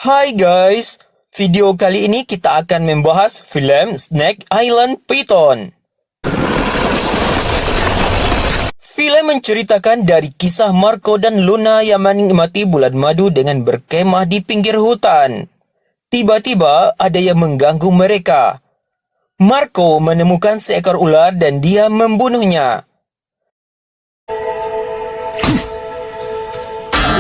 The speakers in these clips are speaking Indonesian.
Hai guys, video kali ini kita akan membahas filem Snake Island Python. Filem menceritakan dari kisah Marco dan Luna yang menikmati bulan madu dengan berkemah di pinggir hutan. Tiba-tiba ada yang mengganggu mereka. Marco menemukan seekor ular dan dia membunuhnya.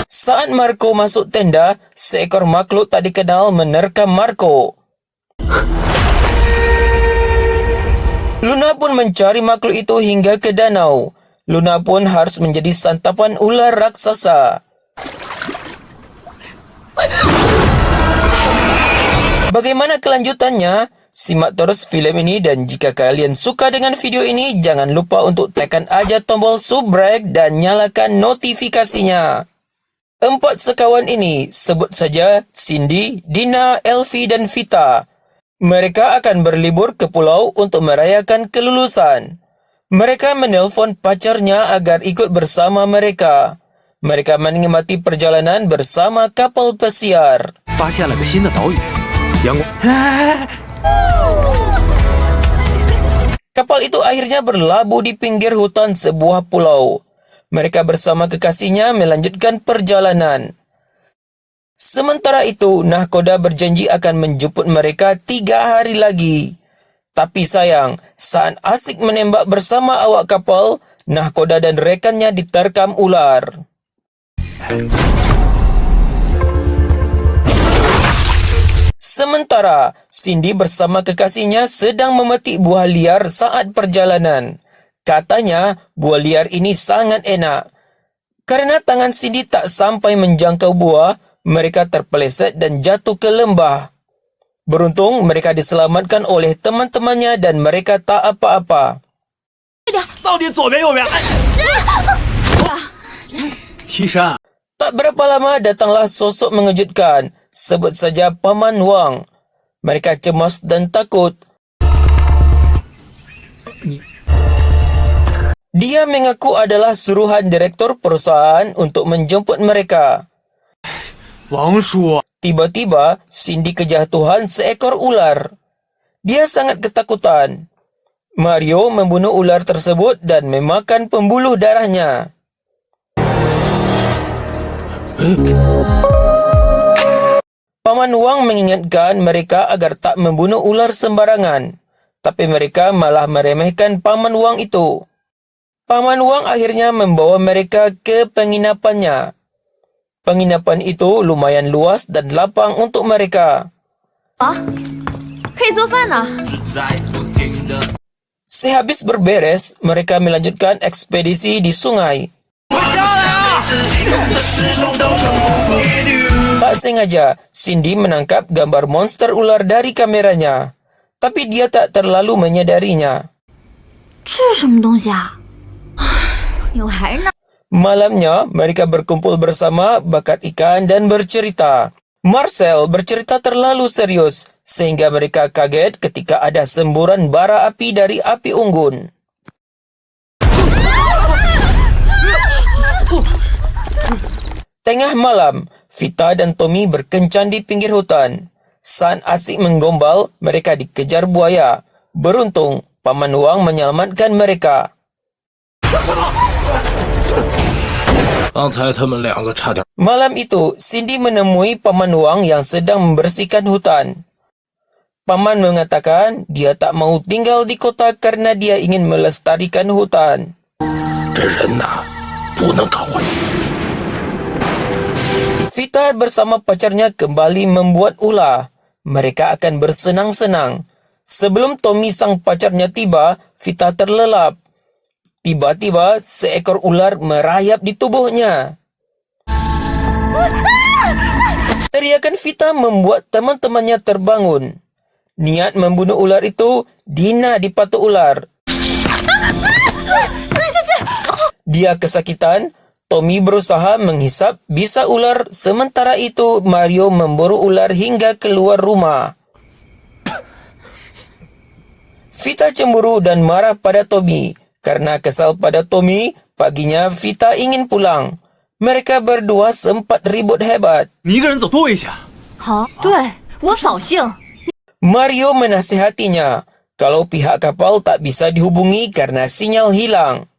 Saat Marco masuk tenda, seekor makhluk tak dikenal menerkam Marco. Luna pun mencari makhluk itu hingga ke danau. Luna pun harus menjadi santapan ular raksasa. Bagaimana kelanjutannya? Simak terus filem ini dan jika kalian suka dengan video ini, jangan lupa untuk tekan aja tombol subscribe dan nyalakan notifikasinya. 4 sekawan ini, sebut saja Cindy, Dina, Elvi dan Vita. Mereka akan berlibur ke pulau untuk merayakan kelulusan. Mereka menelpon pacarnya agar ikut bersama mereka. Mereka menikmati perjalanan bersama kapal pesiar. Kapal itu akhirnya berlabuh di pinggir hutan sebuah pulau. Mereka bersama kekasihnya melanjutkan perjalanan. Sementara itu, nahkoda berjanji akan menjemput mereka 3 hari lagi. Tapi sayang, saat asik menembak bersama awak kapal, nahkoda dan rekannya diterkam ular. Sementara, Cindy bersama kekasihnya sedang memetik buah liar saat perjalanan. Katanya, buah liar ini sangat enak. Karena tangan Cindy tak sampai menjangkau buah, mereka terpeleset dan jatuh ke lembah. Beruntung, mereka diselamatkan oleh teman-temannya dan mereka tak apa-apa. Tak berapa lama datanglah sosok mengejutkan, sebut saja Paman Wang. Mereka cemas dan takut. Dia mengaku adalah suruhan direktur perusahaan untuk menjemput mereka. Tiba-tiba, Cindy kejatuhan seekor ular. Dia sangat ketakutan. Mario membunuh ular tersebut dan memakan pembuluh darahnya. Paman Wang mengingatkan mereka agar tak membunuh ular sembarangan. Tapi mereka malah meremehkan Paman Wang itu. Paman Wang akhirnya membawa mereka ke penginapannya. Penginapan itu lumayan luas dan lapang untuk mereka. Sehabis berberes, mereka melanjutkan ekspedisi di sungai. Tak sengaja, Cindy menangkap gambar monster ular dari kameranya. Tapi dia tak terlalu menyadarinya. Malamnya, mereka berkumpul bersama, bakar ikan dan bercerita. Marcel bercerita terlalu serius, sehingga mereka kaget ketika ada semburan bara api dari api unggun. Tengah malam, Vita dan Tommy berkencan di pinggir hutan. Saat asik menggombal, mereka dikejar buaya. Beruntung, Paman Wang menyelamatkan mereka. Malam itu, Cindy menemui Paman Wang yang sedang membersihkan hutan. Paman mengatakan dia tak mau tinggal di kota karena dia ingin melestarikan hutan. Vita bersama pacarnya kembali membuat ulah. Mereka akan bersenang-senang. Sebelum Tommy sang pacarnya tiba, Vita terlelap. Tiba-tiba, seekor ular merayap di tubuhnya. Teriakan Vita membuat teman-temannya terbangun. Niat membunuh ular itu, Dina dipatuk ular. Dia kesakitan. Tommy berusaha menghisap bisa ular, sementara itu Mario memburu ular hingga keluar rumah. Vita cemburu dan marah pada Tommy. Karena kesal pada Tommy, paginya Vita ingin pulang. Mereka berdua sempat ribut hebat. 好，对，我扫兴。 Mario menasihatinya kalau pihak kapal tak bisa dihubungi karena sinyal hilang.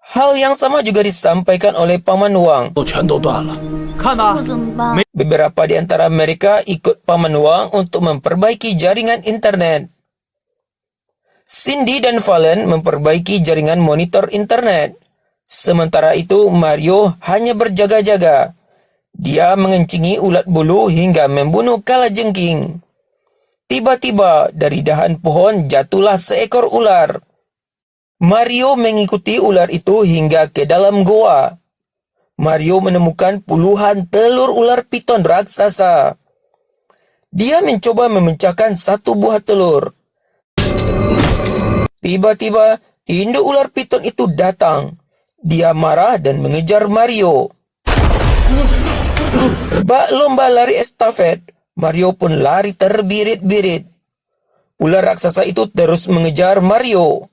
Hal yang sama juga disampaikan oleh Paman Wang. 全都断了，看吧， 怎么办？ Beberapa di antara mereka ikut Paman Wang untuk memperbaiki jaringan internet. Cindy dan Valen memperbaiki jaringan monitor internet. Sementara itu, Mario hanya berjaga-jaga. Dia mengencingi ulat bulu hingga membunuh kalajengking. Tiba-tiba dari dahan pohon jatuhlah seekor ular. Mario mengikuti ular itu hingga ke dalam goa. Mario menemukan puluhan telur ular piton raksasa. Dia mencoba memecahkan satu buah telur. Tiba-tiba induk ular piton itu datang. Dia marah dan mengejar Mario. Bak lomba lari estafet, Mario pun lari terbirit-birit. Ular raksasa itu terus mengejar Mario.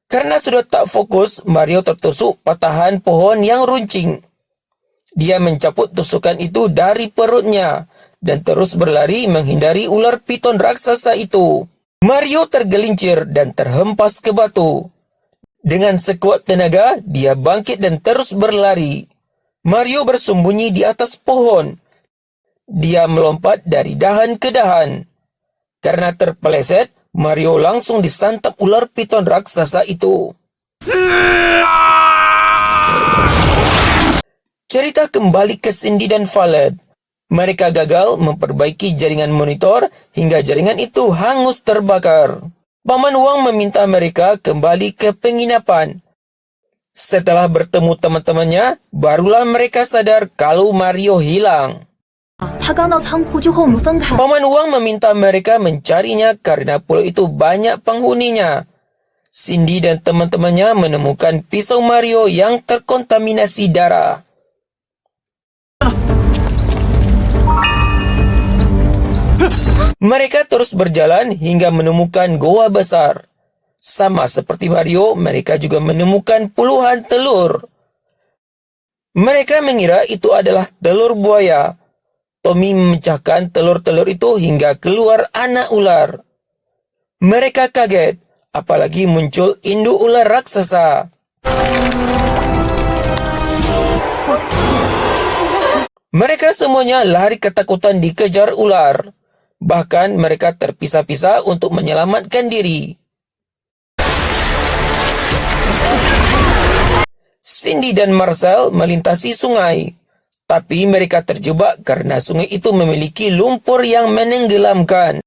Karena sudah tak fokus, Mario tertusuk patahan pohon yang runcing. Dia mencabut tusukan itu dari perutnya dan terus berlari menghindari ular piton raksasa itu. Mario tergelincir dan terhempas ke batu. Dengan sekuat tenaga, dia bangkit dan terus berlari. Mario bersembunyi di atas pohon. Dia melompat dari dahan ke dahan. Karena terpeleset, Mario langsung disantap ular piton raksasa itu. Cerita kembali ke Cindy dan Valen. Mereka gagal memperbaiki jaringan monitor hingga jaringan itu hangus terbakar. Paman Wang meminta mereka kembali ke penginapan. Setelah bertemu teman-temannya, barulah mereka sadar kalau Mario hilang. 他刚到仓库就和我们分开。 Paman Wang meminta mereka mencarinya karena pulau itu banyak penghuninya. Cindy dan teman-temannya menemukan pisau Mario yang terkontaminasi darah. Mereka terus berjalan hingga menemukan goa besar. Sama seperti Mario, mereka juga menemukan puluhan telur. Mereka mengira itu adalah telur buaya. Tommy memecahkan telur-telur itu hingga keluar anak ular. Mereka kaget, apalagi muncul induk ular raksasa. Mereka semuanya lari ketakutan dikejar ular. Bahkan mereka terpisah-pisah untuk menyelamatkan diri. Cindy dan Marcel melintasi sungai. Tapi mereka terjebak karena sungai itu memiliki lumpur yang menenggelamkan.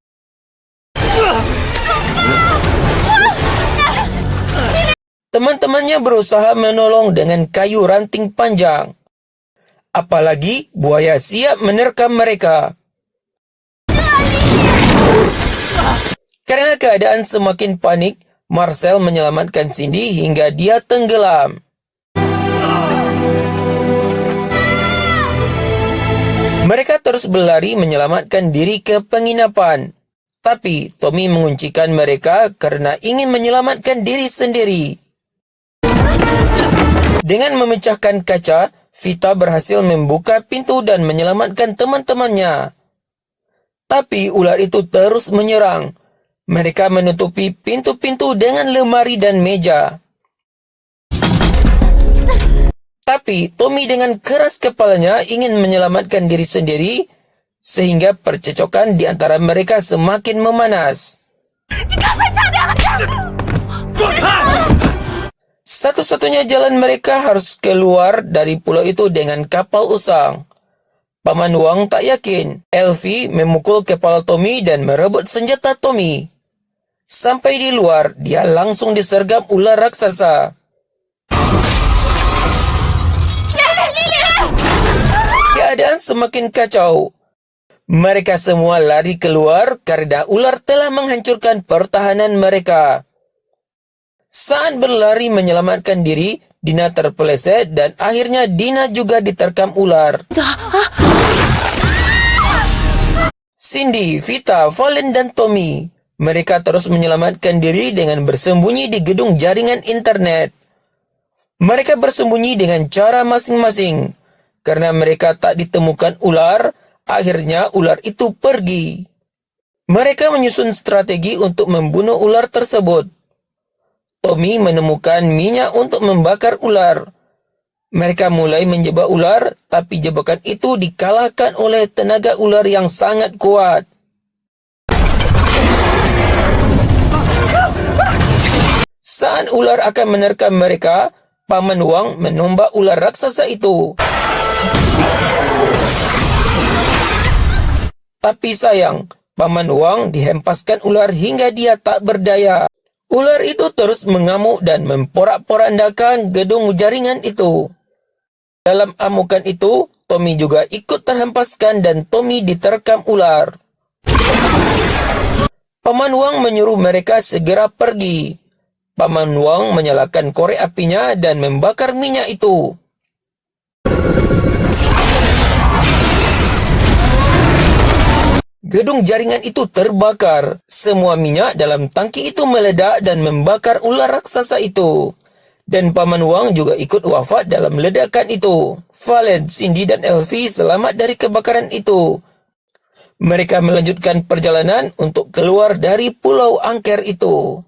Teman-temannya berusaha menolong dengan kayu ranting panjang. Apalagi buaya siap menerkam mereka. Karena keadaan semakin panik, Marcel menyelamatkan Cindy hingga dia tenggelam. Mereka terus berlari menyelamatkan diri ke penginapan. Tapi Tommy menguncikan mereka karena ingin menyelamatkan diri sendiri. Dengan memecahkan kaca, Vita berhasil membuka pintu dan menyelamatkan teman-temannya. Tapi ular itu terus menyerang. Mereka menutupi pintu-pintu dengan lemari dan meja. Tapi Tommy dengan keras kepalanya ingin menyelamatkan diri sendiri, sehingga percecokan di antara mereka semakin memanas. Satu-satunya jalan mereka harus keluar dari pulau itu dengan kapal usang. Paman Wang tak yakin. Elfie memukul kepala Tommy dan merebut senjata Tommy. Sampai di luar, dia langsung disergap ular raksasa. Keadaan semakin kacau. Mereka semua lari keluar karena ular telah menghancurkan pertahanan mereka. Saat berlari menyelamatkan diri, Dina terpeleset dan akhirnya Dina juga diterkam ular. Cindy, Vita, Valen, dan Tommy. Mereka terus menyelamatkan diri dengan bersembunyi di gedung jaringan internet. Mereka bersembunyi dengan cara masing-masing. Karena mereka tak ditemukan ular, Akhirnya ular itu pergi. Mereka menyusun strategi untuk membunuh ular tersebut. Tommy menemukan minyak untuk membakar ular. Mereka mulai menjebak ular, tapi jebakan itu dikalahkan oleh tenaga ular yang sangat kuat. Saat ular akan menerkam mereka, Paman Wang menombak ular raksasa itu. Tapi sayang, Paman Wang dihempaskan ular hingga dia tak berdaya. Ular itu terus mengamuk dan memporak-porandakan gedung jaringan itu. Dalam amukan itu, Tommy juga ikut terhempaskan dan Tommy diterkam ular. Paman Wang menyuruh mereka segera pergi. Paman Wang menyalakan korek apinya dan membakar minyak itu. Gedung jaringan itu terbakar. Semua minyak dalam tangki itu meledak dan membakar ular raksasa itu. Dan Paman Wang juga ikut wafat dalam ledakan itu. Valen, Cindy dan Elfie selamat dari kebakaran itu. Mereka melanjutkan perjalanan untuk keluar dari pulau angker itu.